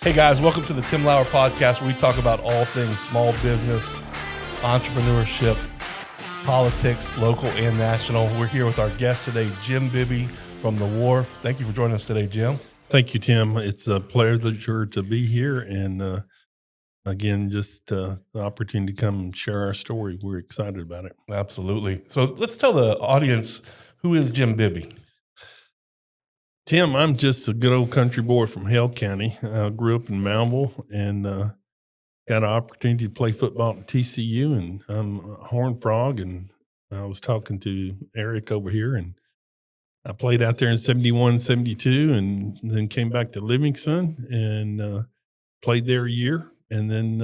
Hey guys, welcome to the Tim Lauer Podcast, where we talk about all things small business, entrepreneurship, politics, local and national. We're here with our guest today, Jim Bibby from The Wharf. Thank you for joining us today, Jim. Thank you, Tim. It's a pleasure to be here. And again, just the opportunity to come and share our story. We're excited about it. Absolutely. So let's tell the audience, who is Jim Bibby? Tim, I'm just a good old country boy from Hale County. I grew up in Moundville and got an opportunity to play football at TCU. And I'm a Horned Frog. And I was talking to Eric over here, and I played out there in 71, 72, and then came back to Livingston and played there a year. And then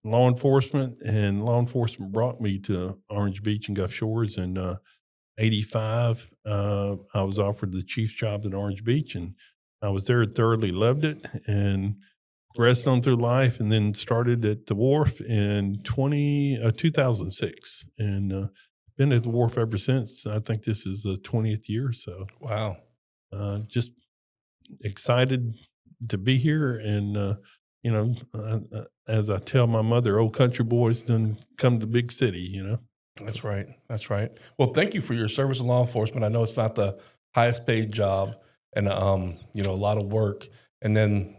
law enforcement brought me to Orange Beach and Gulf Shores in 85. I was offered the chief's job at Orange Beach, and I was there, thoroughly loved it, and progressed on through life, and then started at the Wharf in 2006. And been at the Wharf ever since. I think this is the 20th year. So Wow. just excited to be here. And, as I tell my mother, old country boys done come to big city. That's right. That's right. Well, thank you for your service in law enforcement. I know it's not the highest paid job and, a lot of work. And then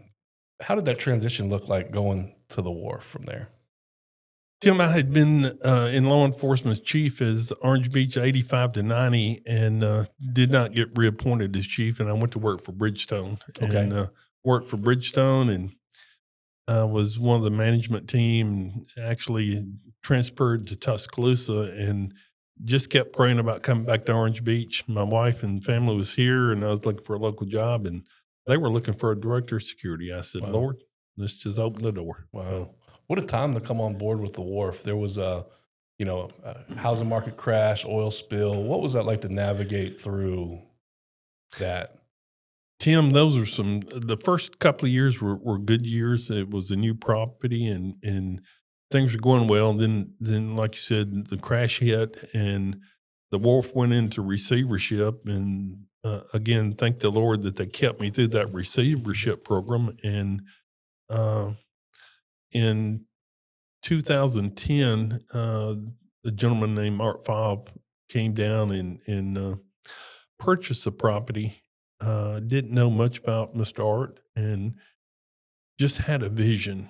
how did that transition look like going to the Wharf from there? Tim, I had been in law enforcement chief as Orange Beach 85 to 90 and did not get reappointed as chief. And I went to work for Bridgestone. Okay. And worked for Bridgestone and was one of the management team, and actually transferred to Tuscaloosa and just kept praying about coming back to Orange Beach. My wife and family was here, and I was looking for a local job, and they were looking for a director of security. I said, Wow. Lord, let's just open the door. Wow. What a time to come on board with the Wharf. There was a housing market crash, oil spill. What was that like to navigate through that? Tim, those are the first couple of years were good years. It was a new property and things were going well. And then, like you said, the crash hit and the Wharf went into receivership. And again, thank the Lord that they kept me through that receivership program. And in 2010, a gentleman named Art Fobb came down and purchased the property. Didn't know much about Mr. Art and just had a vision.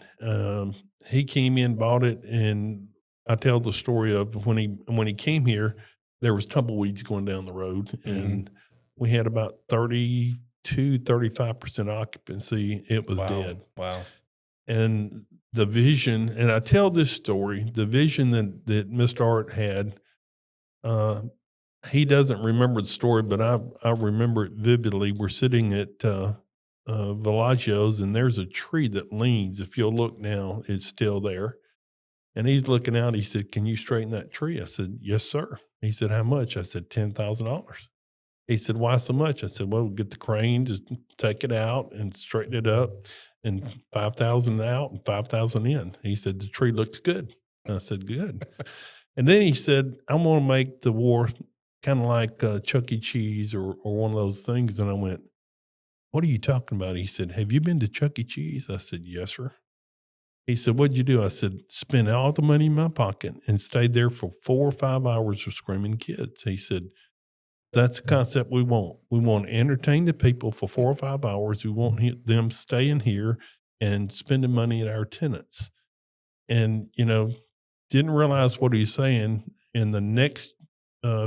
He came in, bought it, and I tell the story of when he came here, there was tumbleweeds going down the road, and we had about 35% occupancy. It was dead. Wow. And the vision, and I tell this story, the vision that Mr. Art had, he doesn't remember the story, but I remember it vividly. We're sitting at Villaggio's, and there's a tree that leans. If you'll look now, it's still there. And he's looking out. He said, "Can you straighten that tree?" I said, "Yes, sir." He said, "How much?" I said, $10,000. He said, "Why so much?" I said, "Well, we'll get the crane to take it out and straighten it up, and 5,000 out and 5,000 in." He said, "The tree looks good." And I said, "Good." And then he said, "I'm going to make the Wharf kind of like Chuck E. Cheese or one of those things." And I went, "What are you talking about?" He said, "Have you been to Chuck E. Cheese?" I said, "Yes, sir." He said, "What'd you do?" I said, "Spent all the money in my pocket and stayed there for 4 or 5 hours with screaming kids." He said, "That's the concept we want. We want to entertain the people for 4 or 5 hours. We want them staying here and spending money at our tenants." And, didn't realize what he was saying. In the next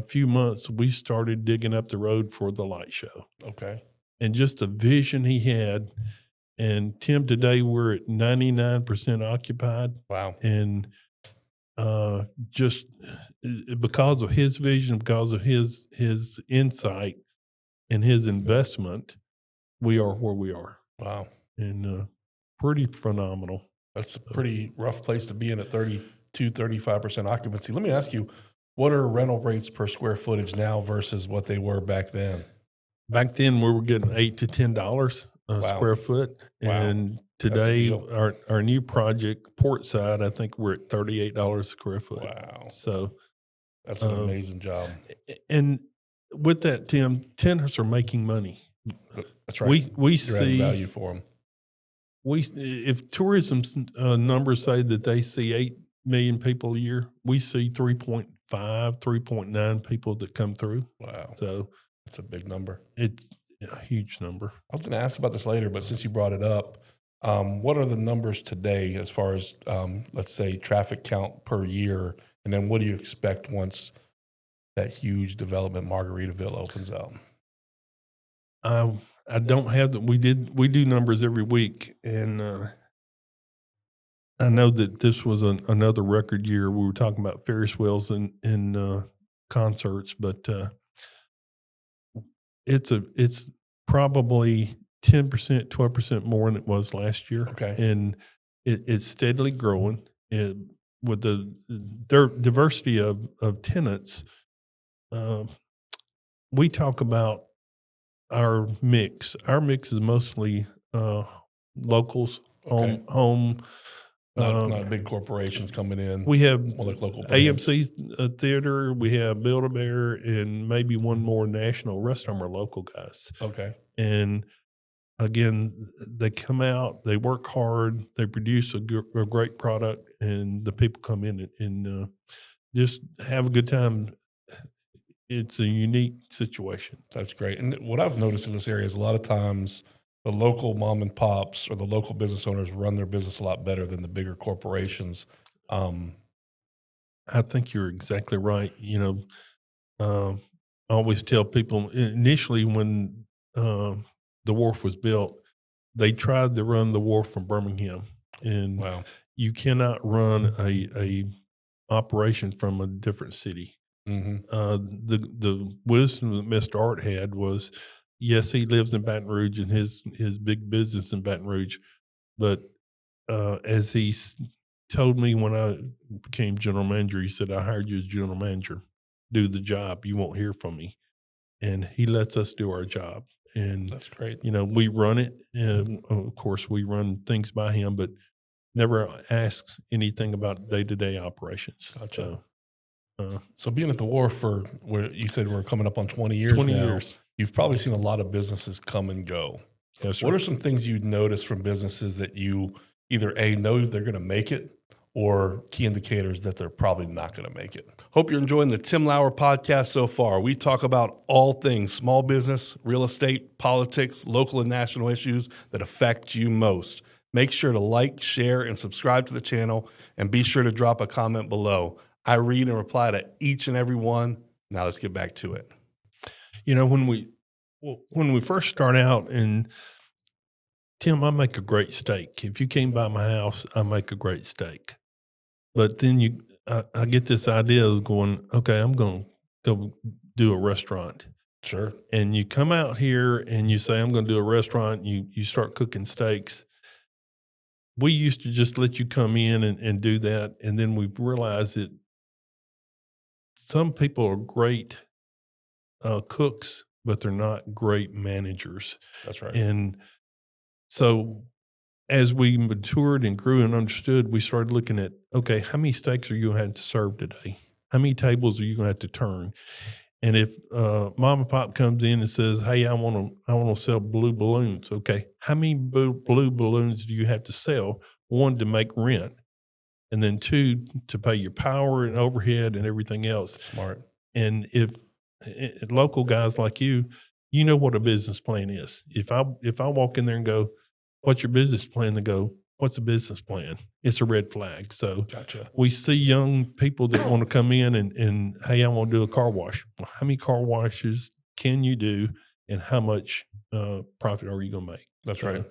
few months, we started digging up the road for the light show. Okay. And just the vision he had. And Tim, today we're at 99% occupied. Wow. And just because of his vision, because of his insight and his investment, we are where we are. Wow. And pretty phenomenal. That's a pretty rough place to be in at 35% occupancy. Let me ask you, what are rental rates per square footage now versus what they were back then? Back then, we were getting $8 to $10 a Wow. square foot. Wow. And That's a today, deal. our new project, Portside, I think we're at $38 a square foot. Wow. So That's an amazing job. And with that, Tim, tenants are making money. That's right. We You're adding see value for them. if tourism numbers say that they see 8 million people a year, we see 3.5, 3.9 people that come through. Wow. So That's a big number. it's a huge number. I was going to ask about this later, but since you brought it up, what are the numbers today as far as, let's say, traffic count per year? And then what do you expect once that huge development Margaritaville opens up? I don't have the, we do numbers every week, and I know that this was another record year. We were talking about Ferris wheels and concerts, but it's probably 10%, 12% more than it was last year. Okay. And it's steadily growing. With the diversity of tenants, we talk about our mix. Our mix is mostly locals, Okay. home. Not big corporations coming in. We have more like local brands. AMC's theater. We have Build-A-Bear, and maybe one more national. Rest of them are local guys. Okay. And again, they come out, they work hard, they produce a great product, and the people come in and just have a good time. It's a unique situation. That's great. And what I've noticed in this area is a lot of times the local mom and pops or the local business owners run their business a lot better than the bigger corporations. I think you're exactly right. I always tell people initially when the wharf was built, they tried to run the wharf from Birmingham, and Wow. you cannot run a operation from a different city. Mm-hmm. The wisdom that Mr. Art had was, yes, he lives in Baton Rouge and his big business in Baton Rouge, but as he told me when I became general manager, he said, "I hired you as general manager. Do the job. You won't hear from me." And he lets us do our job. And That's great. we run it, and of course we run things by him, but never ask anything about day-to-day operations. Gotcha. So being at the wharf for where you said we're coming up on 20 years 20 now, years. You've probably seen a lot of businesses come and go. Yes, sir. What are some things you'd notice from businesses that you either A, know they're going to make it, or key indicators that they're probably not going to make it? Hope you're enjoying the Tim Lauer podcast so far. We talk about all things small business, real estate, politics, local and national issues that affect you most. Make sure to like, share, and subscribe to the channel, and be sure to drop a comment below. I read and reply to each and every one. Now let's get back to it. When we first start out, and Tim, I make a great steak. If you came by my house, I make a great steak. But then I get this idea of going, okay, I'm going to go do a restaurant. Sure. And you come out here and you say, I'm going to do a restaurant. And you start cooking steaks. We used to just let you come in and do that. And then we realized that some people are great cooks, but they're not great managers. That's right. And so as we matured and grew and understood, we started looking at, okay, how many steaks are you going to have to serve today? How many tables are you going to have to turn? And if mom and pop comes in and says, hey, I want to sell blue balloons. Okay, how many blue balloons do you have to sell? One, to make rent, and then two, to pay your power and overhead and everything else. Smart. And if local guys like you know what a business plan is. If I walk in there and go, what's your business plan? They go, what's a business plan? It's a red flag. So Gotcha. we see young people that want to come in and hey, I want to do a car wash. Well, how many car washes can you do, and how much profit are you going to make? That's right.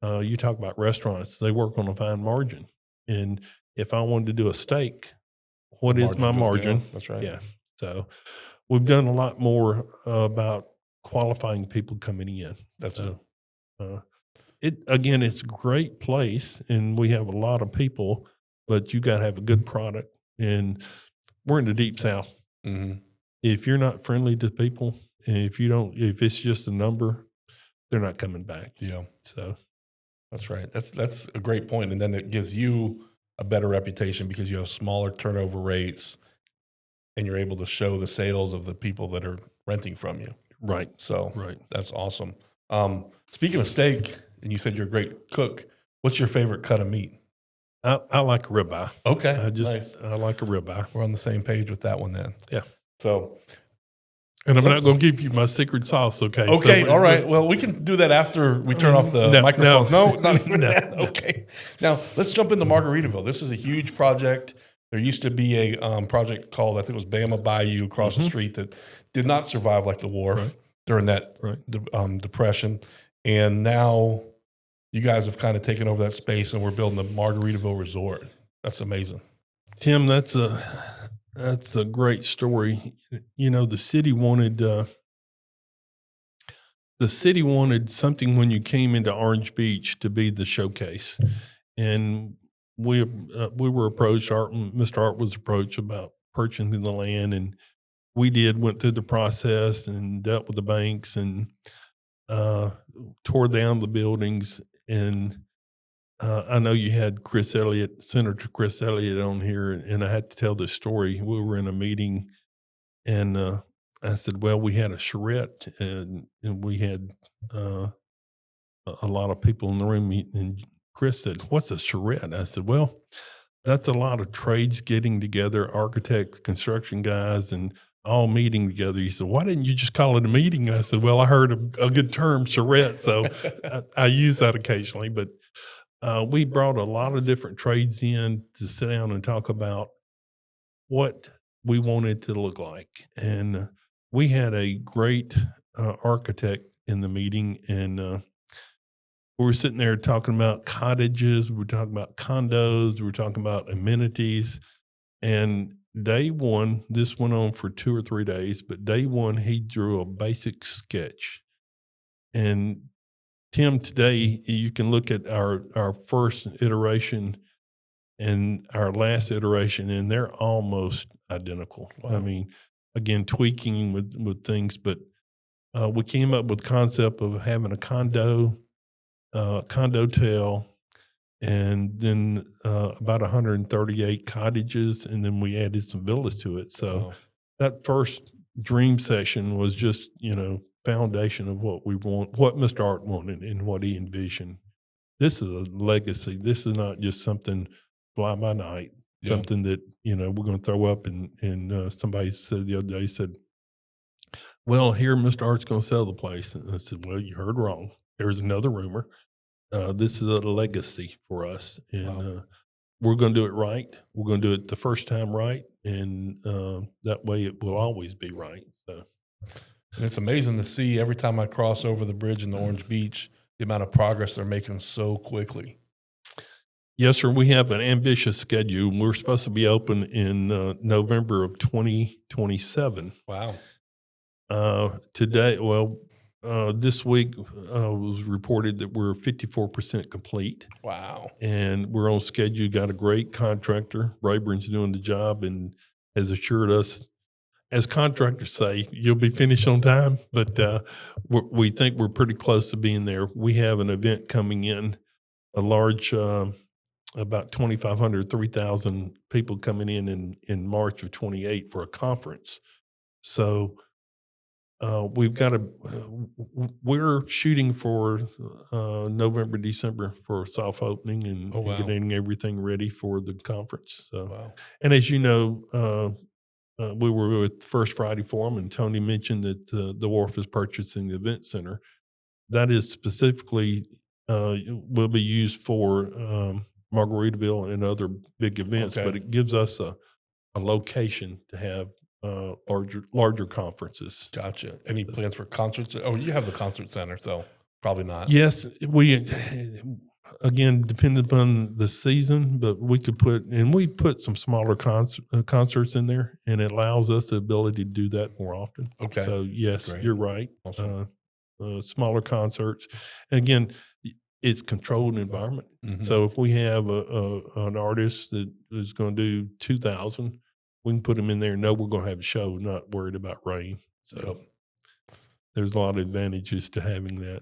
You talk about restaurants, they work on a fine margin. And if I wanted to do a steak, what is my margin? That's right. Yeah. So we've done a lot more about qualifying people coming in. That's Again, it's a great place, and we have a lot of people, but you got to have a good product. And we're in the deep South. Mm-hmm. If you're not friendly to people, and if it's just a number, they're not coming back. Yeah. So that's right. That's a great point. And then it gives you a better reputation because you have smaller turnover rates, and you're able to show the sales of the people that are renting from you. right. So Right. that's awesome. Speaking of steak, and you said you're a great cook. What's your favorite cut of meat? I like a ribeye. Okay, nice. I like a ribeye. We're on the same page with that one then. Yeah. So, and I'm not going to give you my secret sauce, okay? Okay, so all right. Well, we can do that after we turn off the microphones. No, not even that. Okay. Now, let's jump into Margaritaville. This is a huge project. There used to be a project called, I think it was Bama Bayou across the street that did not survive like the wharf during that depression. And now you guys have kind of taken over that space and we're building the Margaritaville Resort. That's amazing. Tim, that's a great story. You know, the city wanted something when you came into Orange Beach to be the showcase, and we were approached. Mr. Art was approached about purchasing the land, and we went through the process and dealt with the banks and tore down the buildings. And I know you had Senator Chris Elliott on here, and I had to tell this story. We were in a meeting, and I said, well, we had a charrette, and we had a lot of people in the room. And Chris said, what's a charrette? I said, well, that's a lot of trades getting together, architects, construction guys, and all meeting together. He said, why didn't you just call it a meeting? And I said, well, I heard a good term, charrette, so I use that occasionally. But we brought a lot of different trades in to sit down and talk about what we wanted to look like. And we had a great architect in the meeting, and we were sitting there talking about cottages. We were talking about condos. We were talking about amenities. And day one, this went on for 2 or 3 days, but day one, he drew a basic sketch. And Tim, today you can look at our first iteration and our last iteration, and they're almost identical. Wow. I mean, again, tweaking with things, but we came up with the concept of having a condotel, and then about 138 cottages, and then we added some villas to it. So that first dream session was just, foundation of what we want, what Mr. Art wanted and what he envisioned. This is a legacy. This is not just something fly by night, something that, we're going to throw up. And somebody said the other day, said, well, here Mr. Art's going to sell the place. And I said, well, you heard wrong. There's another rumor. This is a legacy for us. And we're going to do it right. We're going to do it the first time right. And that way it will always be right. So. And it's amazing to see every time I cross over the bridge in the Orange Beach, the amount of progress they're making so quickly. Yes, sir. We have an ambitious schedule. We're supposed to be open in November of 2027. Wow. This week was reported that we're 54% complete. Wow. And we're on schedule. Got a great contractor. Rayburn's doing the job and has assured us, as contractors say, you'll be finished on time, but we think we're pretty close to being there. We have an event coming in, a large, about 2,500, 3,000 people coming in March of 28 for a conference. So we're shooting for November, December for a soft opening and getting everything ready for the conference. So, and as you know, we were with First Friday Forum, and Tony mentioned that the Wharf is purchasing the event center. That is specifically will be used for Margaritaville and other big events, but it gives us a location to have larger conferences. Gotcha. Any plans for concerts? Oh, you have the concert center, so probably not. Yes, we again depending upon the season, but we put some smaller concerts in there, and it allows us the ability to do that more often. Okay. So yes, you're right. Awesome. Smaller concerts, and again, it's controlled environment. Mm-hmm. So if we have an artist that is going to do 2,000. We can put them in there and know we're going to have a show, not worried about rain. So there's a lot of advantages to having that.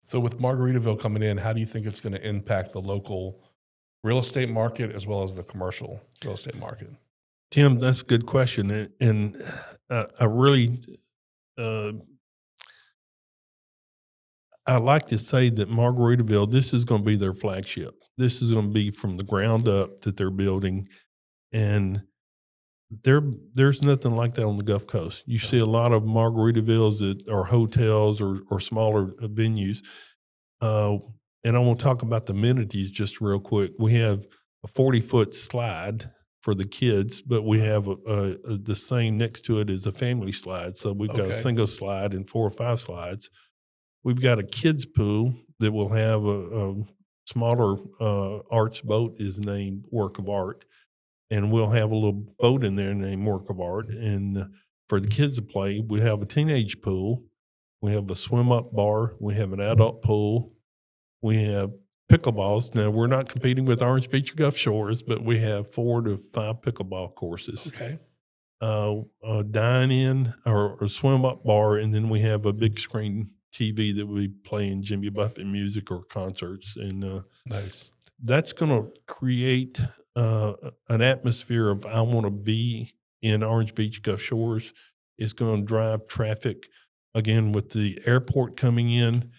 So with Margaritaville coming in, how do you think it's going to impact the local real estate market as well as the commercial real estate market? Tim, that's a good question. And I really, I like to say that Margaritaville, this is going to be their flagship. This is going to be from the ground up that they're building, and there's nothing like that on the Gulf Coast. You see a lot of Margaritavilles that are hotels or smaller venues. And I want to talk about the amenities just real quick. We have a 40-foot slide for the kids, but we have the same next to it is a family slide. So we've got a single slide and 4 or 5 slides. We've got a kids pool that will have a smaller arch boat is named Work of Art. And we'll have a little boat in there named Work of Art. And for the kids to play, we have a teenage pool. We have a swim up bar. We have an adult pool. We have pickleballs. Now, we're not competing with Orange Beach or Gulf Shores, but we have 4 to 5 pickleball courses. Okay. A dine-in or swim up bar, and then we have a big screen TV that we play in Jimmy Buffett music or concerts. And nice. That's going to create an atmosphere of I want to be in Orange Beach, Gulf Shores. It's going to drive traffic. Again, with the airport coming in,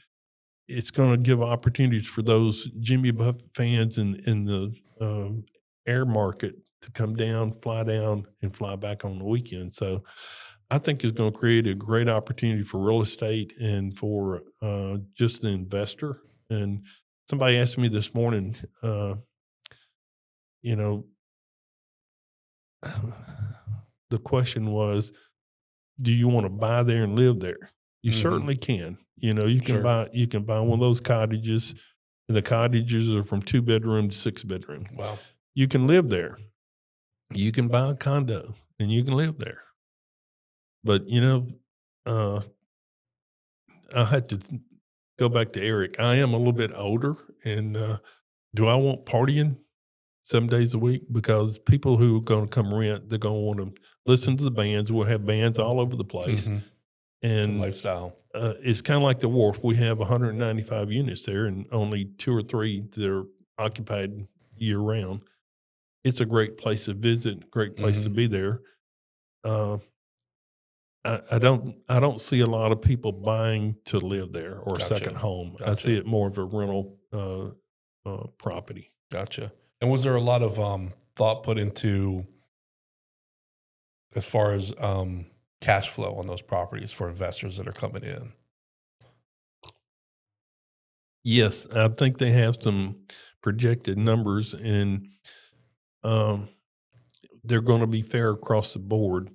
it's going to give opportunities for those Jimmy Buffett fans in the air market to come down, and fly back on the weekend. So I think it's going to create a great opportunity for real estate and for just the investor. And somebody asked me this morning, the question was, do you want to buy there and live there? You certainly can. You can buy one of those cottages. And the cottages are from 2-bedroom to 6-bedroom. Wow. You can live there. You can buy a condo and you can live there. But I had to go back to Eric. I am a little bit older, and do I want partying 7 days a week? Because people who are going to come rent, they're going to want to listen to the bands. We'll have bands all over the place. Mm-hmm. And lifestyle. It's kind of like the Wharf. We have 195 units there, and only 2 or 3 that are occupied year round. It's a great place to visit, great place to be there. I don't see a lot of people buying to live there or a second home. I see it more of a rental property. Gotcha. And was there a lot of thought put into as far as cash flow on those properties for investors that are coming in? Yes, I think they have some projected numbers, and they're going to be fair across the board.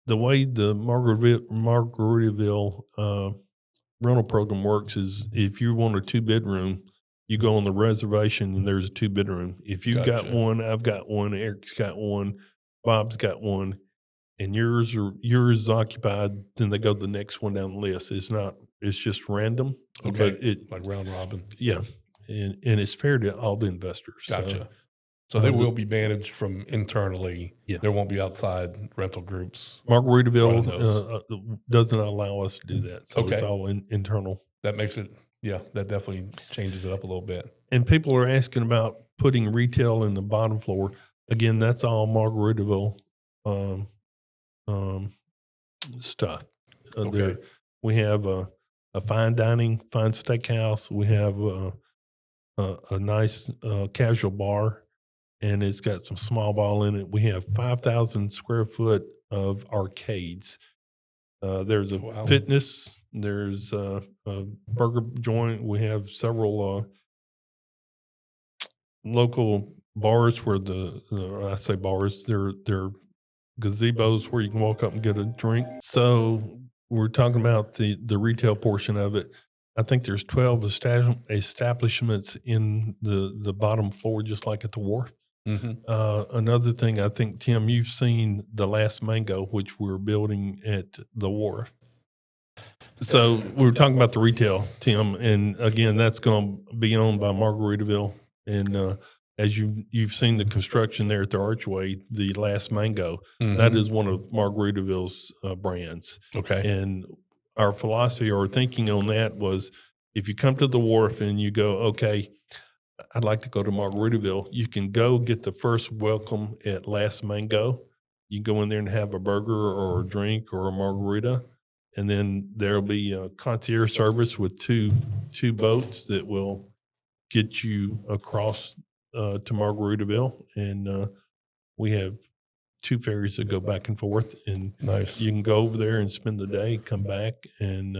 The way the Margaritaville rental program works is if you want a 2-bedroom, you go on the reservation and there's a 2-bedroom. If you've got one, I've got one, Eric's got one, Bob's got one, and yours is occupied, then they go to the next one down the list. It's just random. Okay. But like round robin. Yeah. And it's fair to all the investors. Gotcha. So they will be managed from internally. Yes. There won't be outside rental groups. Margaritaville doesn't allow us to do that. So it's all internal. That makes it, that definitely changes it up a little bit. And people are asking about putting retail in the bottom floor. Again, that's all Margaritaville stuff. We have a fine dining, fine steakhouse. We have a nice casual bar, and it's got some small ball in it. We have 5,000 square foot of arcades. There's a fitness. There's a burger joint. We have several local bars where I say bars, they're gazebos where you can walk up and get a drink. So we're talking about the retail portion of it. I think there's 12 establishments in the bottom floor, just like at the Wharf. Another thing, I think, Tim, you've seen the Last Mango, which we're building at the Wharf. So we were talking about the retail, Tim, and again, that's going to be owned by Margaritaville. And as you've seen the construction there at the Archway, the Last Mango, that is one of Margaritaville's brands. Okay. And our philosophy or thinking on that was, if you come to the Wharf and you go, okay, I'd like to go to Margaritaville, you can go get the first welcome at Last Mango. You can go in there and have a burger or a drink or a margarita. And then there'll be a concierge service with two boats that will get you across to Margaritaville. And we have 2 ferries that go back and forth, and Nice. you can go over there and spend the day, come back, and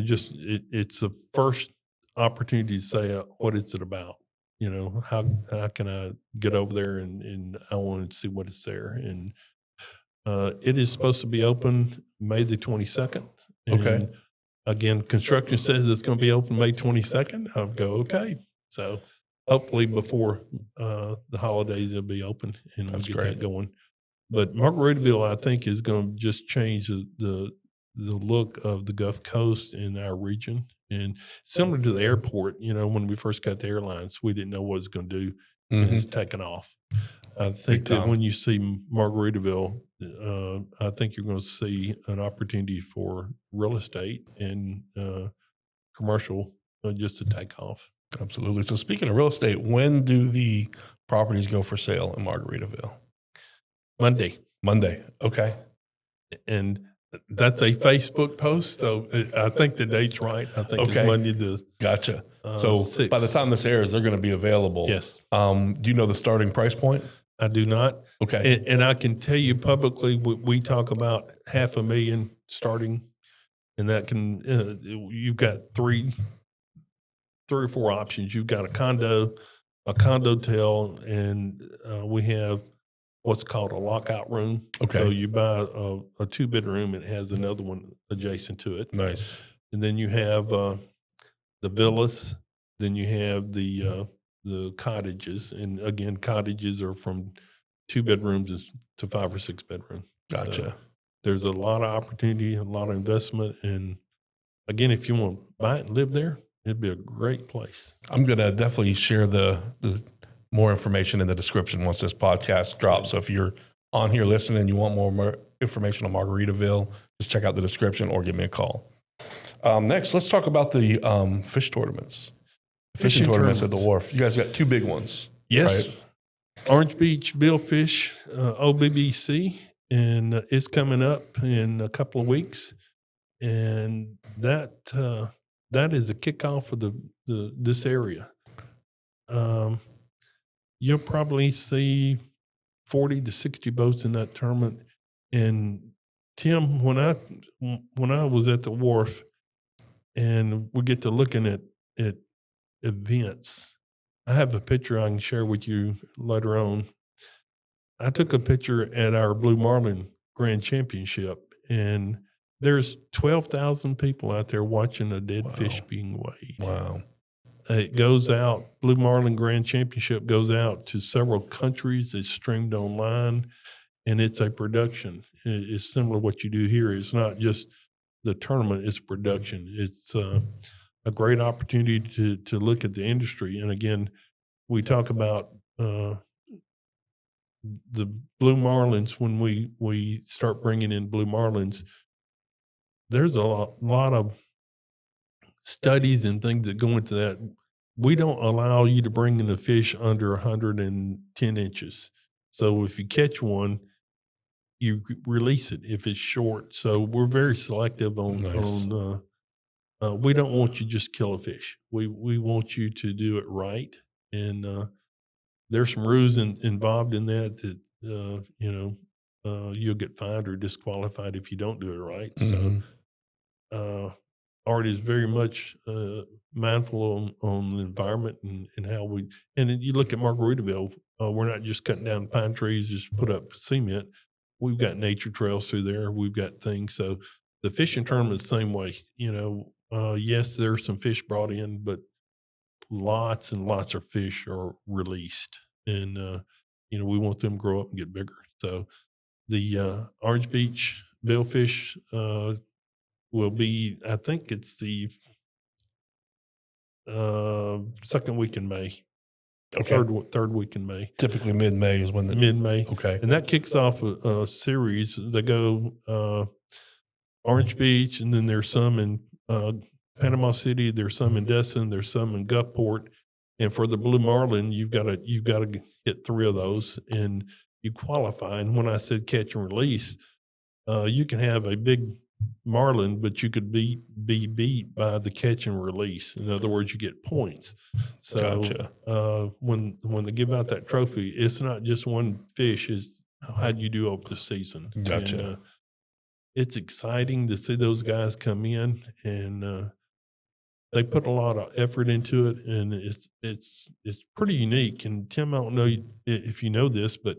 just it's the first opportunity to say, what is it about? How can I get over there, and I want to see what is there. And it is supposed to be open May the 22nd. Okay. And again, construction says it's going to be open May 22nd. I'll go, okay. So hopefully before the holidays, it'll be open and we'll get that going. But Margaritaville, I think, is going to just change the look of the Gulf Coast in our region. And similar to the airport, when we first got the airlines, we didn't know what it was going to do, and it's taken off. I think that when you see Margaritaville, I think you're going to see an opportunity for real estate and commercial just to take off. Absolutely. So speaking of real estate, when do the properties go for sale in Margaritaville? Monday. Okay. And that's a Facebook post. So I think the date's right. I think it's Monday Gotcha. So 6th. By the time this airs, they're going to be available. Yes. Do you know the starting price point? I do not. Okay. And I can tell you publicly, we talk about $500,000 starting, and that can, you've got three or four options. You've got a condo tel, and we have what's called a lockout room. Okay. So you buy a 2-bedroom, it has another one adjacent to it. Nice. And then you have the villas. Then you have the cottages, and again, cottages are from 2 bedrooms to 5 or 6 bedrooms. Gotcha. So there's a lot of opportunity, a lot of investment, and again, if you want to buy it and live there, it'd be a great place. I'm going to definitely share the more information in the description once this podcast drops. So if you're on here listening and you want more information on Margaritaville, just check out the description or give me a call. Next, let's talk about the fish tournaments. Fishing tournaments at the Wharf. You guys got 2 big ones. Yes. Right? Orange Beach Billfish, OBBC, and it's coming up in a couple of weeks. And that is a kickoff of this area. You'll probably see 40 to 60 boats in that tournament. And Tim, when I was at the Wharf, and we get to looking at events, I have a picture I can share with you later on. I took a picture at our Blue Marlin Grand Championship, and there's 12,000 people out there watching a dead fish being weighed. Wow. It goes out, Blue Marlin Grand Championship goes out to several countries. It's streamed online, and it's a production. It's similar to what you do here. It's not just the tournament, it's production. It's a great opportunity to look at the industry. And again, we talk about the Blue Marlins. When we start bringing in Blue Marlins, there's a lot of studies and things that go into that. We don't allow you to bring in a fish under 110 inches. So if you catch one, you release it if it's short. So we're very selective on we don't want you to just kill a fish. We want you to do it right. And there's some rules involved in that you'll get fined or disqualified if you don't do it right. Mm-hmm. So Art is very much mindful on the environment and how and you look at Margaritaville, we're not just cutting down pine trees, just put up cement. We've got nature trails through there. We've got things. So the fishing tournament is the same way. Yes, there's some fish brought in, but lots and lots of fish are released. And, we want them to grow up and get bigger. So the Orange Beach Billfish will be, I think it's the second week in May. Okay. Third week in May. Typically mid-May is when mid-May. Okay. And that kicks off a series. They go Orange Beach, and then there's some in Panama City, there's some in Destin, there's some in Gulfport. And for the Blue Marlin, you've got to hit 3 of those, and you qualify. And when I said catch and release, you can have a big marlin, but you could be beat by the catch and release. In other words, you get points. So Gotcha. when they give out that trophy, it's not just one fish. It's how do you do over the season. Gotcha. And, it's exciting to see those guys come in, and they put a lot of effort into it, and it's pretty unique. And Tim, I don't know if you know this, but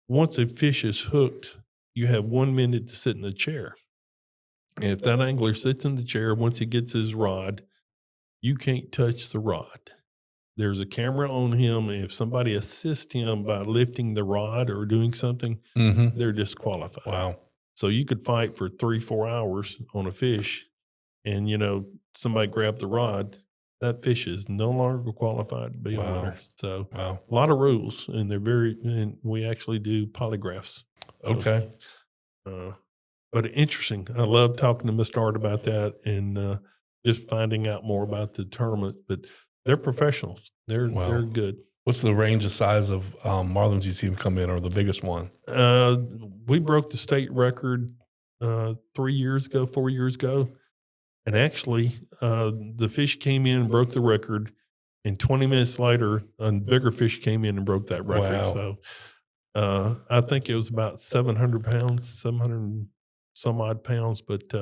once a fish is hooked, you have 1 minute to sit in the chair. And if that angler sits in the chair, once he gets his rod, you can't touch the rod. There's a camera on him. If somebody assists him by lifting the rod or doing something, they're disqualified. Wow. So you could fight for 3-4 hours on a fish, and somebody grabbed the rod, that fish is no longer qualified to be a winner. So a lot of rules, and and we actually do polygraphs. Okay. But interesting. I love talking to Mr. Art about that, and just finding out more about the tournament. But they're professionals. They're good. What's the range of size of marlins you see them come in, or the biggest one? We broke the state record 4 years ago. And actually, the fish came in and broke the record. And 20 minutes later, a bigger fish came in and broke that record. Wow. So I think it was about 700 pounds, 700 and some odd pounds. But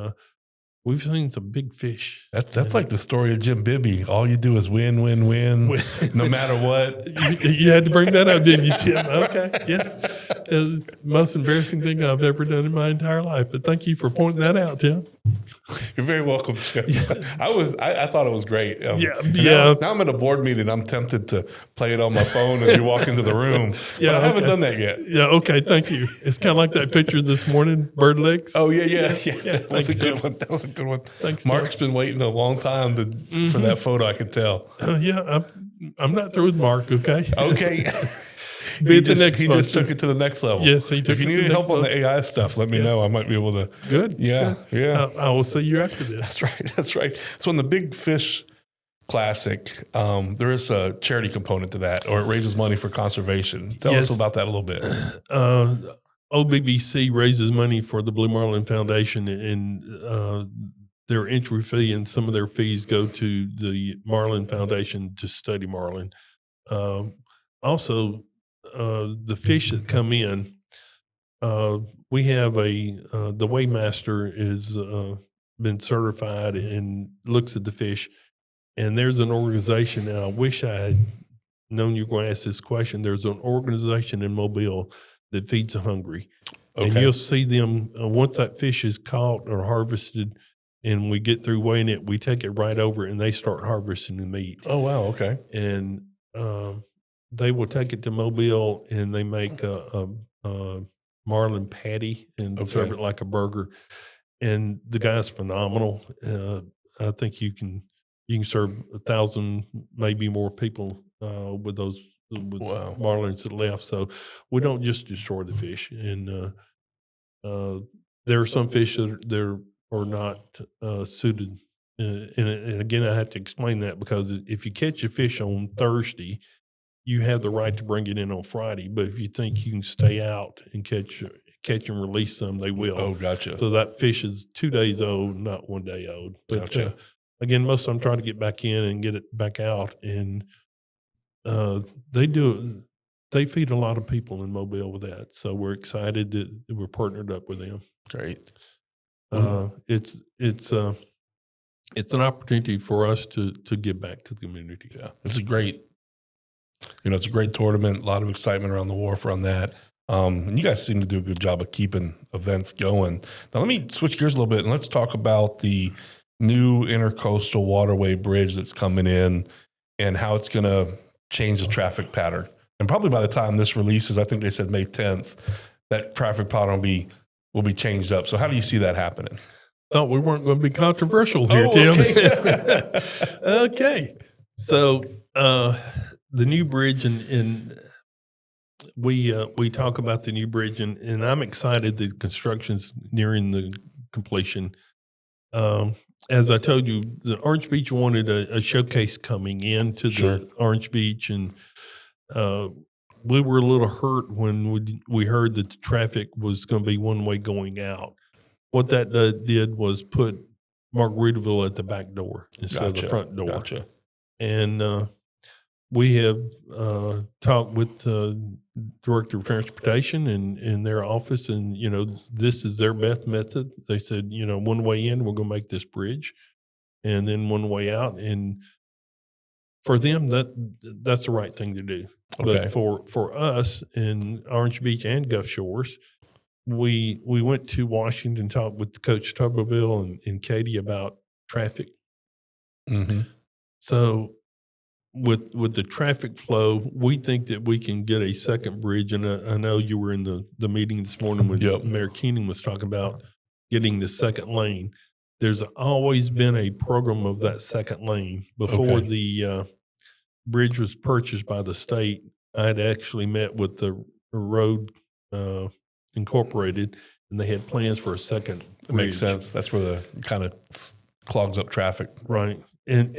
we've seen some big fish. That's like the story of Jim Bibby. All you do is win, win, win, no matter what. You had to bring that up, didn't you, Tim? Okay, yes. The most embarrassing thing I've ever done in my entire life. But thank you for pointing that out, Tim. You're very welcome, Jim. I thought it was great. Yeah. Now I'm at a board meeting. I'm tempted to play it on my phone as you walk into the room. Yeah, but I haven't done that yet. Yeah, okay, thank you. It's kind of like that picture this morning, bird legs. Oh, yeah. That's a good one. That was a good one. Thanks, Mark's been waiting a long time for that photo, I could tell. I'm not through with Mark, okay? Okay. He just took it to the next level. Yes, he took it If you to need the help next on the AI stuff, let me know. I might be able to. Good. Yeah. I will see you after this. That's right. So in the Big Fish Classic, there is a charity component to that, or it raises money for conservation. Tell us about that a little bit. OBBC raises money for the Blue Marlin Foundation, and their entry fee and some of their fees go to the Marlin Foundation to study marlin. Also, the fish that come in, we have the weighmaster is been certified and looks at the fish. And there's an organization, and I wish I had known you were going to ask this question. There's an organization in Mobile that feeds the hungry. Okay. And you'll see them, once that fish is caught or harvested and we get through weighing it, we take it right over and they start harvesting the meat. Oh, wow. Okay. And they will take it to Mobile and they make a marlin patty and serve it like a burger. And the guy's phenomenal. I think you can serve 1,000, maybe more people with those marlins that left. So we don't just destroy the fish. And there are some fish that are not suited. And again, I have to explain that because if you catch a fish on Thursday, you have the right to bring it in on Friday. But if you think you can stay out and catch and release some, they will. Oh, gotcha. So that fish is 2 days old, not 1 day old. But gotcha. Again, most of them try to get back in and get it back out. And they feed a lot of people in Mobile with that. So we're excited that we're partnered up with them. Great. It's an opportunity for us to give back to the community. Yeah, it's a great tournament. A lot of excitement around the wharf around that. And you guys seem to do a good job of keeping events going. Now, let me switch gears a little bit and let's talk about the new intercoastal waterway bridge that's coming in and how it's going to change the traffic pattern. And probably by the time this releases, I think they said May 10th, that traffic pattern will be changed up. So how do you see that happening? Thought we weren't going to be controversial here, Tim. Okay. Okay. So the new bridge, and we talk about the new bridge, and I'm excited that construction's nearing the completion. As I told you, the Orange Beach wanted a showcase coming into the Orange Beach, and we were a little hurt when we heard that the traffic was going to be one way going out. what that did was put Margaritaville at the back door instead of the front door. Gotcha. And we have talked with the Director of Transportation in their office, and, this is their best method. They said, one way in, we're going to make this bridge, and then one way out. And for them, that's the right thing to do. Okay. But for us in Orange Beach and Gulf Shores, we went to Washington, talked with Coach Tuberville and Katie about traffic. Mm-hmm. So with the traffic flow, we think that we can get a second bridge. And I know you were in the meeting this morning when Mayor Keenan was talking about getting the second lane. There's always been a program of that second lane. Before the bridge was purchased by the state, I had actually met with the Road Incorporated, and they had plans for a second bridge. It makes sense. That's where the kind of clogs up traffic. Right. And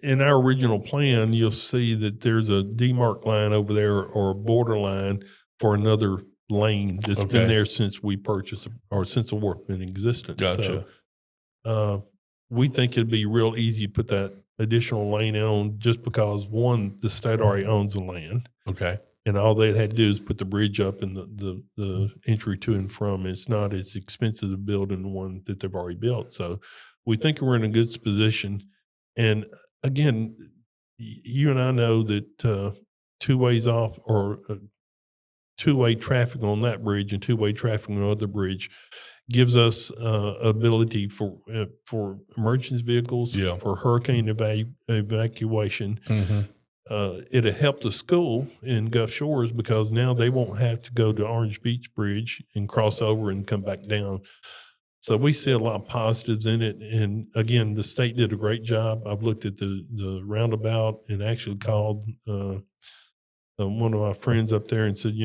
in our original plan, you'll see that there's a demarc line over there, or a border line for another lane that's been there since we purchased, or since the wharf been in existence. Gotcha. So we think it'd be real easy to put that additional lane on, just because, one, the state already owns the land. Okay. And all they had to do is put the bridge up and the entry to and from. It's not as expensive to build in the one that they've already built. So we think we're in a good position. And again, you and I know that two ways off, or two-way traffic on that bridge and two-way traffic on the other bridge gives us ability for emergency vehicles, for hurricane evacuation. Mm-hmm. It'll help the school in Gulf Shores, because now they won't have to go to Orange Beach Bridge and cross over and come back down. So we see a lot of positives in it. And again, the state did a great job. I've looked at the roundabout and actually called one of my friends up there and said,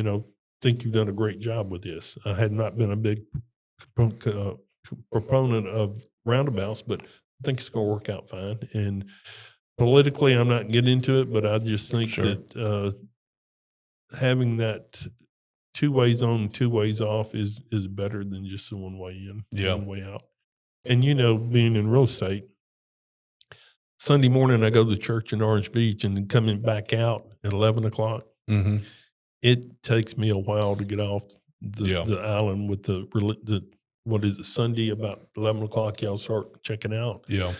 think you've done a great job with this. I had not been a big proponent of roundabouts, but I think it's going to work out fine. And politically, I'm not getting into it, but I just think that having that 2 ways on, 2 ways off is better than just the 1 way in, 1 way out. And, being in real estate, Sunday morning, I go to church in Orange Beach, and then coming back out at 11 o'clock, it takes me a while to get off the island with Sunday about 11 o'clock, y'all start checking out. Yeah.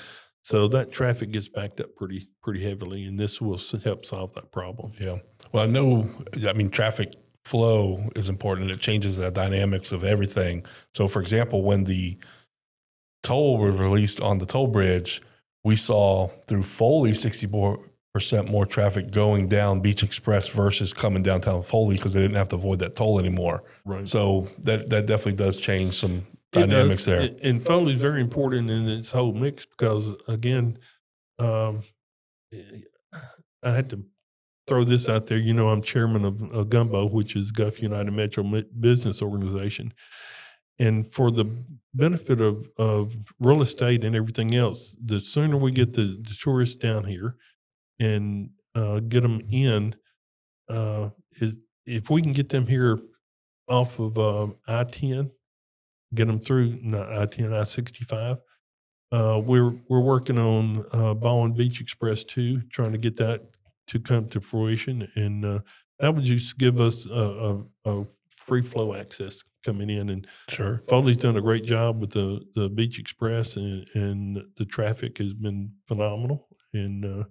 So that traffic gets backed up pretty heavily, and this will help solve that problem. Yeah. Well, traffic flow is important. It changes the dynamics of everything. So, for example, when the toll was released on the toll bridge, we saw through Foley 64% more traffic going down Beach Express versus coming downtown Foley, because they didn't have to avoid that toll anymore. Right. So that definitely does change some dynamics there. And Foley is very important in this whole mix, because, again, I had to throw this out there. I'm chairman of Gumbo, which is Gulf United Metro Business Organization. And for the benefit of real estate and everything else, the sooner we get the tourists down here and get them in, if we can get them here off of I-10, get them through I-10, I-65. We're working on Baldwin Beach Express 2, trying to get that to come to fruition, and that would just give us a free flow access coming in. And Foley's done a great job with the Beach Express, and the traffic has been phenomenal. And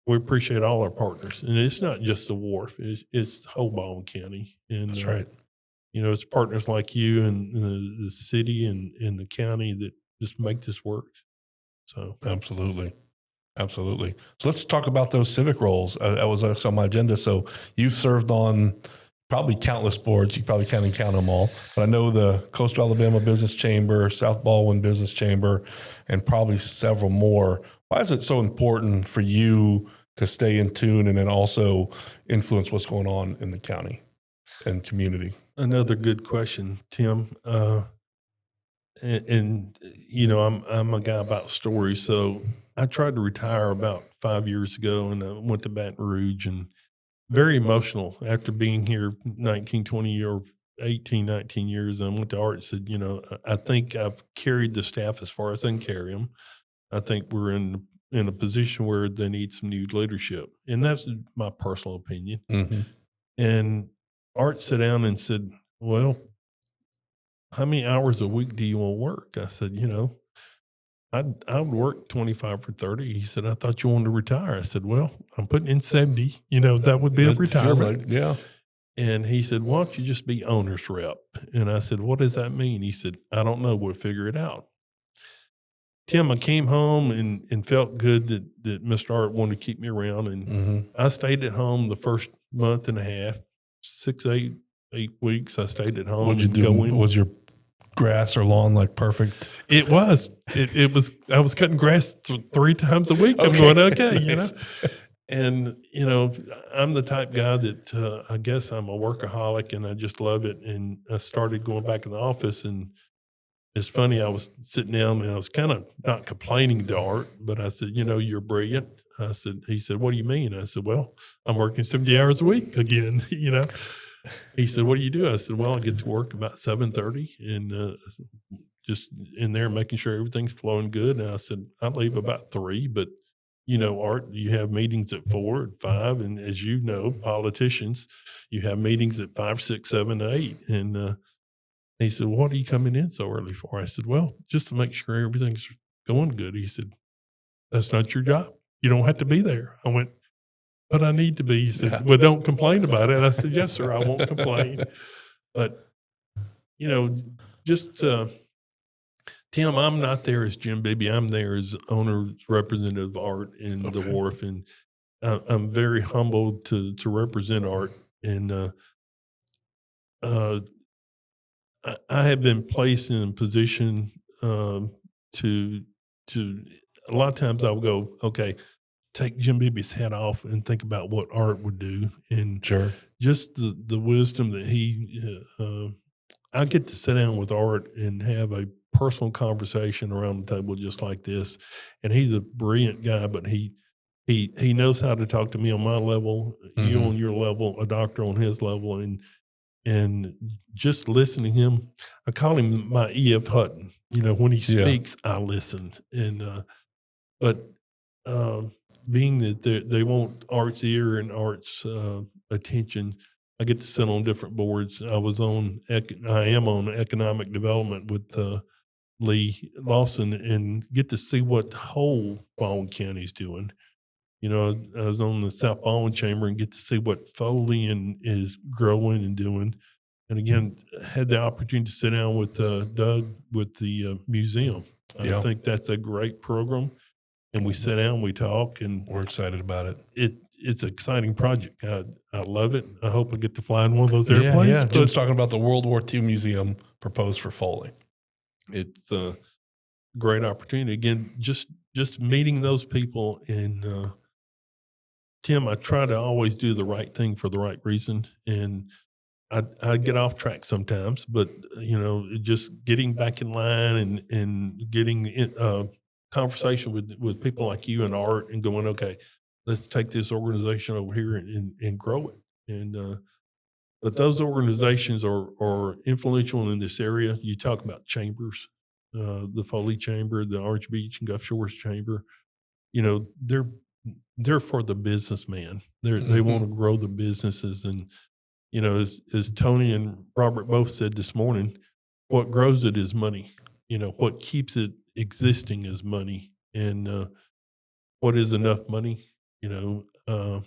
we appreciate all our partners, and it's not just the wharf; it's whole Baldwin County. And that's right. It's partners like you and the city and the county that just make this work. So absolutely. So let's talk about those civic roles. That was on my agenda. So you've served on probably countless boards. You probably can't even count them all. But I know the Coastal Alabama Business Chamber, South Baldwin Business Chamber, and probably several more. Why is it so important for you to stay in tune and then also influence what's going on in the county and community? Another good question, Tim. I'm a guy about stories. So I tried to retire about 5 years ago, and I went to Baton Rouge, and very emotional after being here 19, 20 or 18, 19 years. And I went to Art and said, I think I've carried the staff as far as I can carry them. I think we're in a position where they need some new leadership. And that's my personal opinion. Mm-hmm. And Art sat down and said, well, how many hours a week do you want to work? I said, I would work 25 or 30. He said, I thought you wanted to retire. I said, well, I'm putting in 70. That would be a retirement. Yeah. And he said, why don't you just be owner's rep? And I said, what does that mean? He said, I don't know. We'll figure it out. Tim, I came home and felt good that Mr. Art wanted to keep me around. And I stayed at home the first month and a half, 8 weeks. I stayed at home. What'd you do? Was your grass or lawn like perfect? It was. It was. I was cutting grass 3 times a week. I'm going, okay, And, I'm the type guy that I guess I'm a workaholic and I just love it. And I started going back in the office, and it's funny. I was sitting down and I was kind of not complaining to Art, but I said, you're brilliant. He said, what do you mean? I said, well, I'm working 70 hours a week again, He said, what do you do? I said, well, I get to work about 7:30 and just in there making sure everything's flowing good. And I said, I leave about 3, but Art, you have meetings at 4, at 5. And as you know, politicians, you have meetings at 5, 6, 7, 8. And he said, what are you coming in so early for? I said, well, just to make sure everything's going good. He said, that's not your job. You don't have to be there. I went, but I need to be. He said, well, don't complain about it. I said, yes, sir, I won't complain. But, just Tim, I'm not there as Jim Bibby. I'm there as owner's representative of Art in the Wharf. And I'm very humbled to represent Art. And I have been placed in a position to a lot of times I'll go, okay, take Jim Bibby's hat off and think about what Art would do. And just the wisdom that I get to sit down with Art and have a personal conversation around the table just like this. And he's a brilliant guy, but he knows how to talk to me on my level, you on your level, a doctor on his level. And just listening to him, I call him my E.F. Hutton. When he speaks, I listen. And but being that they want Art's ear and Art's attention, I get to sit on different boards. I am on economic development with Lee Lawson and get to see what the whole Baldwin County is doing. I was on the South Baldwin Chamber and get to see what Foley is growing and doing. And again, had the opportunity to sit down with Doug with the museum. I think that's a great program. And we sit down, we talk, and we're excited about it. It's an exciting project. I love it. I hope I get to fly in one of those airplanes. Yeah. Jim's talking about the World War II museum proposed for Foley. It's a great opportunity. Again, just meeting those people. And Tim, I try to always do the right thing for the right reason. And I get off track sometimes, but just getting back in line and getting in conversation with people like you and Art and going, okay, let's take this organization over here and grow it. And but those organizations are influential in this area. You talk about chambers, the Foley Chamber, the Orange Beach and Gulf Shores Chamber. They're for the businessman. They want to grow the businesses. And as Tony and Robert both said this morning, what grows it is money. What keeps it existing is money. And what is enough money? I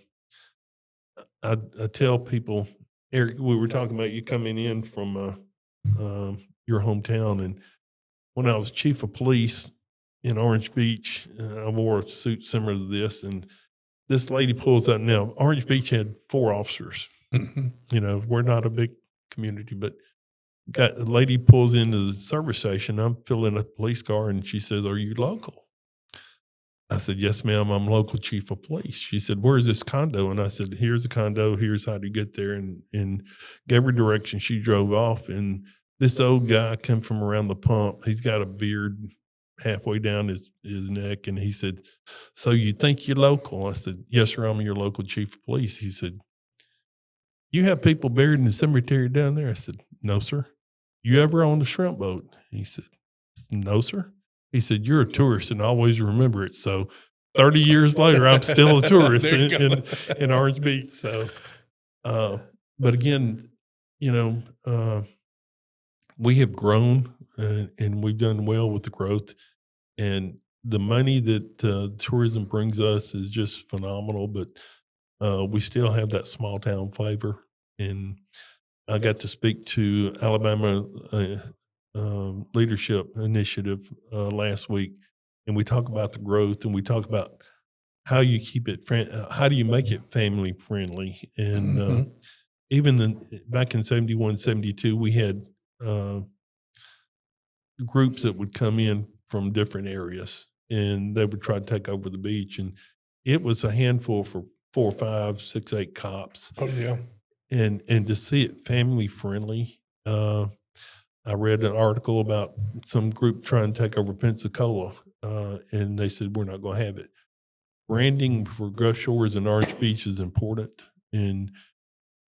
tell people, Eric, we were talking about you coming in from your hometown. And when I was chief of police in Orange Beach, I wore a suit similar to this. And this lady pulls out. Now, Orange Beach had 4 officers. We're not a big community, but a lady pulls into the service station. I'm filling a police car, and she says, "Are you local?" I said, "Yes, ma'am. I'm local chief of police." She said, "Where is this condo?" And I said, "Here's the condo. Here's how to get there." And gave her direction. She drove off, and this old guy come from around the pump. He's got a beard halfway down his neck, and he said, "So you think you're local?" I said, "Yes, sir. I'm your local chief of police." He said, "You have people buried in the cemetery down there?" I said, no, sir. You ever on the shrimp boat? He said, no, sir. He said, you're a tourist and always remember it. So 30 years later, I'm still a tourist in Orange Beach. So, but again, we have grown and we've done well with the growth, and the money that tourism brings us is just phenomenal. But we still have that small town flavor. And I got to speak to Alabama Leadership Initiative last week, and we talk about the growth, and we talk about how you keep it, how do you make it family friendly. And even back in 71, 72, we had groups that would come in from different areas, and they would try to take over the beach. And it was a handful for 4, 5, 6, 8 cops. Oh, yeah. And to see it family friendly. I read an article about some group trying to take over Pensacola, and they said, we're not going to have it. Branding for Gulf Shores and Orange Beach is important. And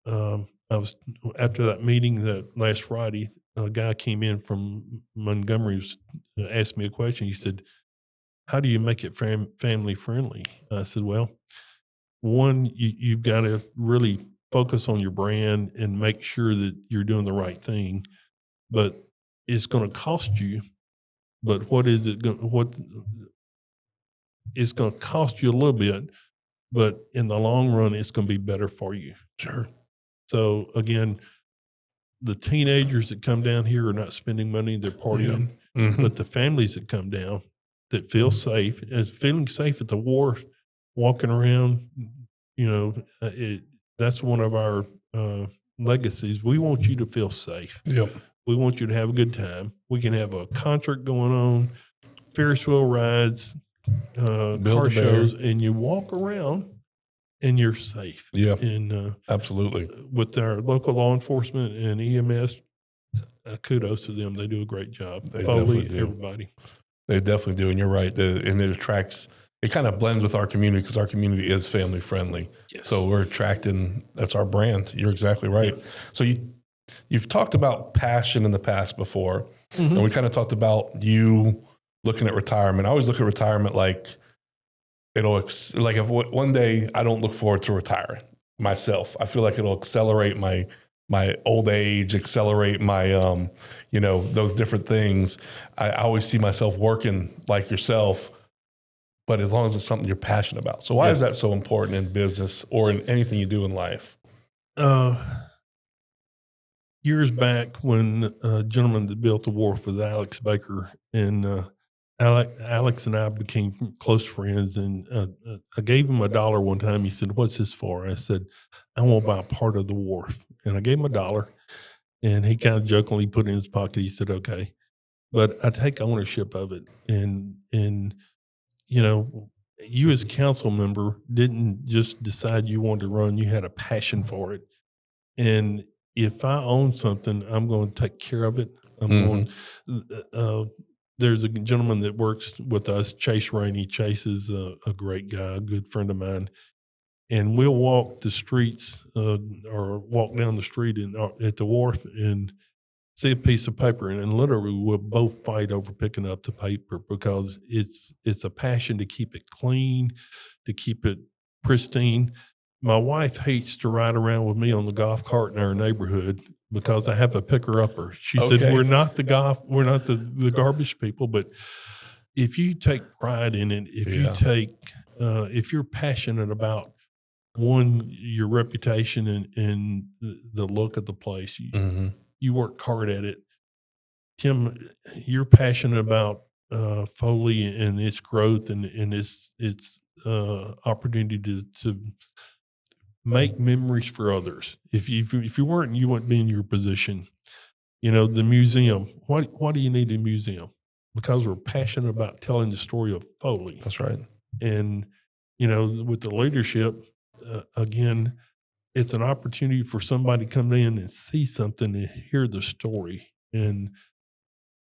I was, after that meeting that last Friday, a guy came in from Montgomery, asked me a question. He said, how do you make it family friendly? I said, well, one, you've got to really focus on your brand and make sure that you're doing the right thing. But it's going to cost you. But what is it? It's going to cost you a little bit, but in the long run, it's going to be better for you. Sure. So again, the teenagers that come down here are not spending money; they're partying. Yeah. Mm-hmm. But the families that come down that feel safe, and feeling safe at the wharf, walking around, that's one of our legacies. We want you to feel safe. Yep. We want you to have a good time. We can have a concert going on, Ferris wheel rides, car shows, and you walk around and you're safe. Yeah. And absolutely. With our local law enforcement and EMS, kudos to them. They do a great job. They Foley, definitely do. Everybody. They definitely do. And you're right. And it attracts, it kind of blends with our community because our community is family friendly. Yes. So we're attracting, that's our brand. You're exactly right. Yes. So you've talked about passion in the past before, mm-hmm. and we kind of talked about you looking at retirement. I always look at retirement like like if one day I don't look forward to retiring myself. I feel like it'll accelerate my old age, accelerate my, those different things. I always see myself working like yourself, but as long as it's something you're passionate about. So why is that so important in business or in anything you do in life? Years back when a gentleman that built the wharf was Alex Baker, and Alex and I became close friends, and I gave him $1 one time. He said, what's this for? I said, I want to buy a part of the wharf. And I gave him $1, and he kind of jokingly put it in his pocket. He said, okay, but I take ownership of it. And you as a council member didn't just decide you wanted to run, you had a passion for it. And if I own something, I'm going to take care of it. There's a gentleman that works with us, Chase Rainey. Chase is a great guy, a good friend of mine. And we'll walk the streets or walk down the street at the wharf and see a piece of paper. And literally we'll both fight over picking up the paper because it's a passion to keep it clean, to keep it pristine. My wife hates to ride around with me on the golf cart in our neighborhood because I have a picker-upper. She said, we're not the garbage people, but if you take pride in it, if you're passionate about your reputation and the look of the place, you work hard at it. Tim, you're passionate about Foley and its growth and its opportunity to make memories for others. If you weren't, you wouldn't be in your position. The museum. Why do you need a museum? Because we're passionate about telling the story of Foley. That's right. And with the leadership, again, it's an opportunity for somebody to come in and see something and hear the story. And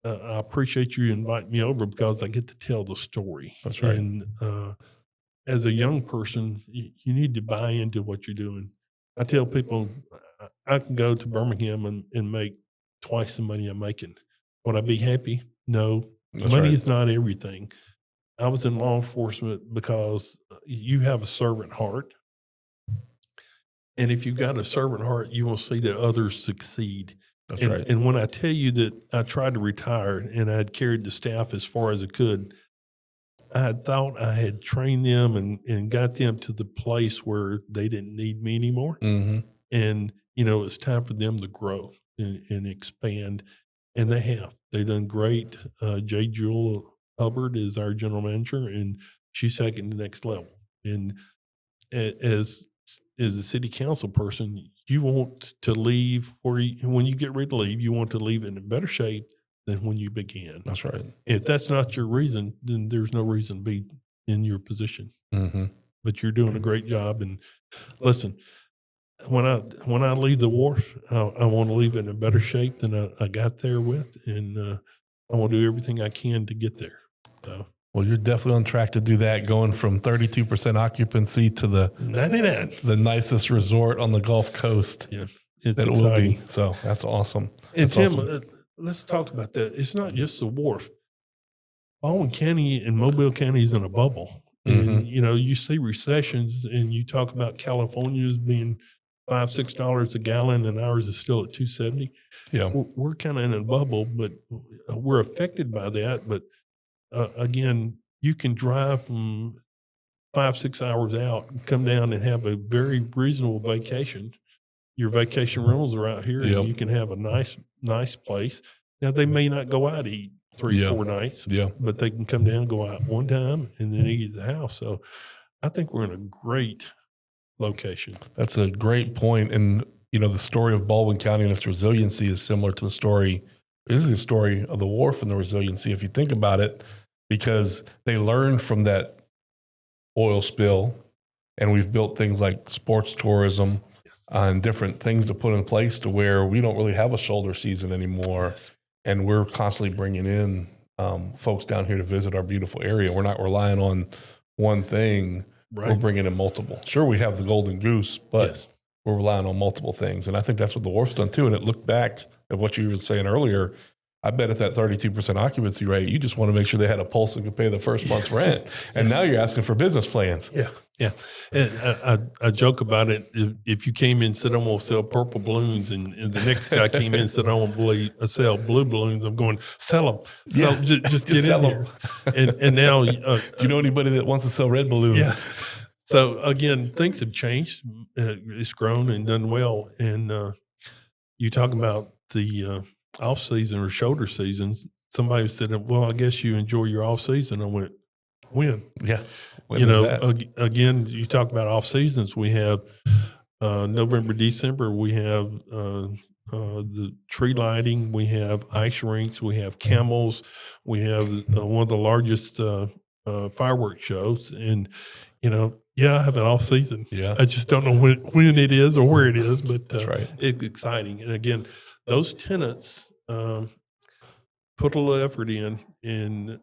I appreciate you inviting me over because I get to tell the story. That's right. And as a young person, you need to buy into what you're doing. I tell people I can go to Birmingham and make twice the money I'm making. Would I be happy? No. That's Money right. is not everything. I was in law enforcement because you have a servant heart. And if you've got a servant heart, you will see that others succeed. That's right. And when I tell you that I tried to retire and I had carried the staff as far as I could, I had thought I had trained them and got them to the place where they didn't need me anymore. Mm-hmm. And, you know, it's time for them to grow and expand. And they have. They've done great. J. Jewel Hubbard is our general manager, and she's taking the next level. And as a city council person, you want to leave when you get ready to leave, you want to leave in a better shape than when you began. That's right. If that's not your reason, then there's no reason to be in your position. Mm-hmm. But you're doing a great job. And listen, when I leave the wharf, I want to leave in a better shape than I got there with, and I want to do everything I can to get there. So. Well, you're definitely on track to do that, going from 32% occupancy to the 99, the nicest resort on the Gulf Coast. Yeah, it's that it exciting. will be. So that's awesome. And That's Tim, awesome. Let's talk about that. It's not just the wharf. Baldwin County and Mobile County is in a bubble. And, you know, you see recessions and you talk about California's being $5, $6 a gallon and ours is still at $2.70. Yeah. We're kind of in a bubble, but we're affected by that. But again, you can drive from 5-6 hours out and come down and have a very reasonable vacation. Your vacation rentals are out here, and you can have a nice place. Now, they may not go out to eat 3-4 nights, but they can come down, go out one time, and then eat at the house. So I think we're in a great location. That's a great point. And, you know, the story of Baldwin County and its resiliency is similar to the story. This is the story of the wharf and the resiliency, if you think about it, because they learned from that oil spill, and we've built things like sports tourism and different things to put in place to where we don't really have a shoulder season anymore. Yes. And we're constantly bringing in folks down here to visit our beautiful area. We're not relying on one thing. Right. We're bringing in multiple. Sure, we have the golden goose, but we're relying on multiple things. And I think that's what the wharf's done too. And it looked back at what you were saying earlier. I bet at that 32% occupancy rate, you just want to make sure they had a pulse and could pay the first month's rent. And now you're asking for business plans. Yeah. Yeah. And I joke about it. If you came in and said, I'm going to sell purple balloons, and the next guy came in and said, I want to sell blue balloons, I'm going, sell them. Just get sell in there. And now. Do you know anybody that wants to sell red balloons? Yeah. So, again, things have changed. It's grown and done well. And you talk about the off season or shoulder seasons. Somebody said, well, I guess you enjoy your off season. I went, when? Yeah. When you know, again, you talk about off seasons. We have November, December. We have the tree lighting. We have ice rinks. We have camels. We have one of the largest fireworks shows. And, you know, I have an off season. Yeah. I just don't know when it is or where it is, but that's right. It's exciting. And again, those tenants put a little effort in and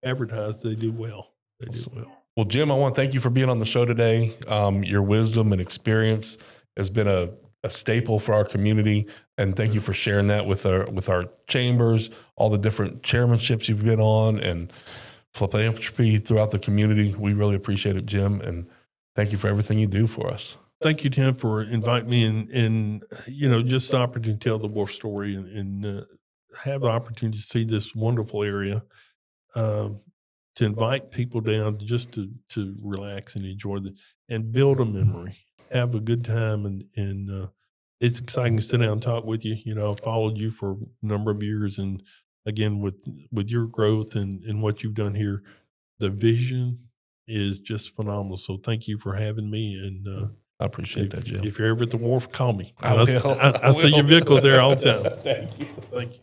advertise. They do well. They do well. Well, Jim, I want to thank you for being on the show today. Your wisdom and experience has been a staple for our community, and thank you for sharing that with our chambers, all the different chairmanships you've been on, and philanthropy throughout the community. We really appreciate it, Jim, and thank you for everything you do for us. Thank you, Tim, for inviting me and you know, just the opportunity to tell the wharf story and have the opportunity to see this wonderful area. To invite people down just to relax and enjoy and build a memory, have a good time. And it's exciting to sit down and talk with you. You know, I've followed you for a number of years. And again, with your growth and what you've done here, the vision is just phenomenal. So thank you for having me. And I appreciate that, Jim. If you're ever at the wharf, call me. I will. I see your vehicle there all the time. Thank you. Thank you.